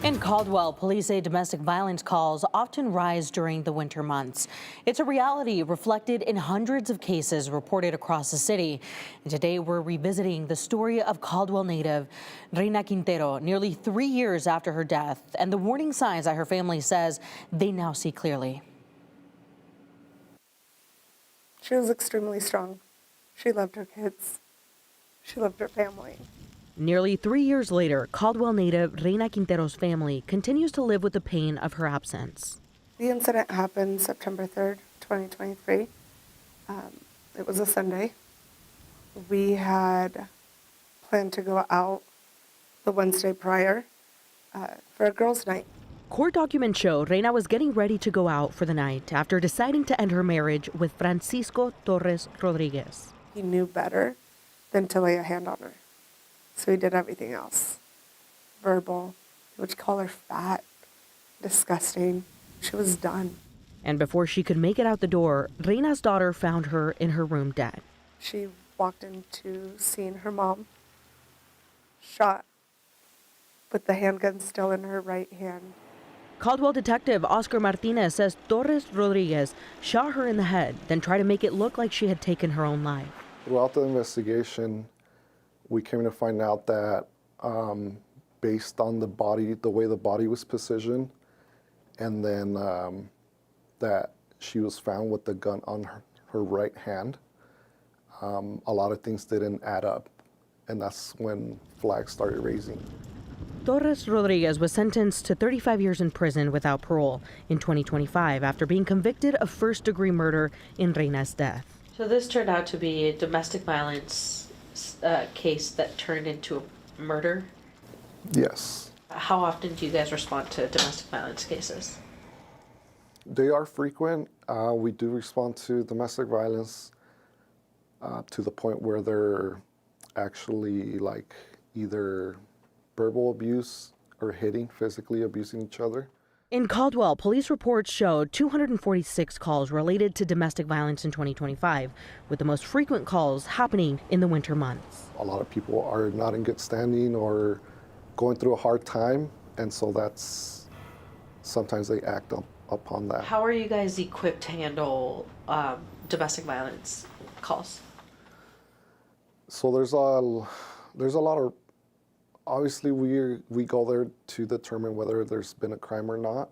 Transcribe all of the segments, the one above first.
In Caldwell, police say domestic violence calls often rise during the winter months. It's a reality reflected in hundreds of cases reported across the city. And today we're revisiting the story of Caldwell native Reyna Quintero nearly 3 years after her death and the warning signs that her family says they now see clearly. She was extremely strong. She loved her kids. She loved her family. Nearly 3 years later, Caldwell native Reyna Quintero's family continues to live with the pain of her absence. The incident happened September 3rd, 2023. It was a Sunday. We had planned to go out the Wednesday prior for a girls' night. Court documents show Reyna was getting ready to go out for the night after deciding to end her marriage with Francisco Torres Rodriguez. He knew better than to lay a hand on her. So he did everything else. Verbal. He would call her fat, disgusting. She was done. And before she could make it out the door, Reyna's daughter found her in her room dead. She walked into seeing her mom shot with the handgun still in her right hand. Caldwell detective Oscar Martinez says Torres Rodriguez shot her in the head, then tried to make it look like she had taken her own life. Throughout the investigation, we came to find out that based on the way the body was positioned, and then that she was found with the gun on her right hand, a lot of things didn't add up, and that's when flags started raising. Torres Rodriguez was sentenced to 35 years in prison without parole in 2025 after being convicted of first-degree murder in Reyna's death. So this turned out to be a domestic violence case that turned into a murder? Yes. How often do you guys respond to domestic violence cases? They are frequent. We do respond to domestic violence to the point where they're actually like either verbal abuse or physically abusing each other. In Caldwell, police reports showed 246 calls related to domestic violence in 2025, with the most frequent calls happening in the winter months. A lot of people are not in good standing or going through a hard time, and so sometimes they act upon that. How are you guys equipped to handle domestic violence calls? So there's a lot of, obviously we go there to determine whether there's been a crime or not,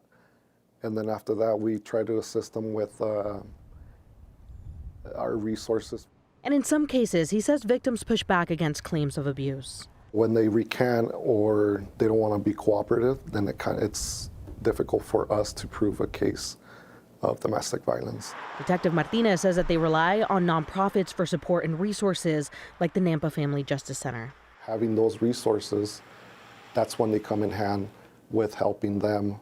and then after that we try to assist them with our resources. And in some cases, he says victims push back against claims of abuse. When they recant or they don't want to be cooperative, then it's difficult for us to prove a case of domestic violence. Detective Martinez says that they rely on nonprofits for support and resources like the Nampa Family Justice Center. Having those resources, that's when they come in hand with helping them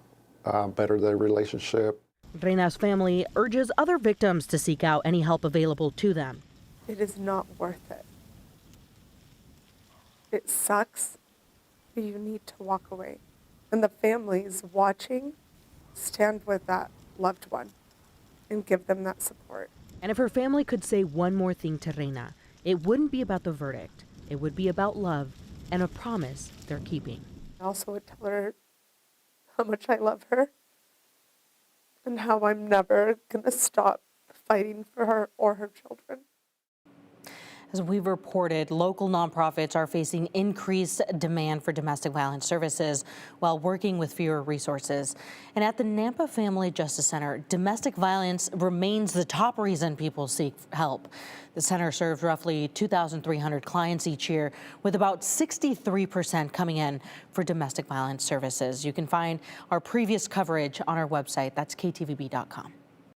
better their relationship. Reyna's family urges other victims to seek out any help available to them. It is not worth it. It sucks, but you need to walk away. And the families watching, stand with that loved one and give them that support. And if her family could say one more thing to Reyna, it wouldn't be about the verdict. It would be about love and a promise they're keeping. I also would tell her how much I love her and how I'm never going to stop fighting for her or her children. As we've reported, local nonprofits are facing increased demand for domestic violence services while working with fewer resources. And at the Nampa Family Justice Center, domestic violence remains the top reason people seek help. The center serves roughly 2,300 clients each year, with about 63% coming in for domestic violence services. You can find our previous coverage on our website. That's ktvb.com.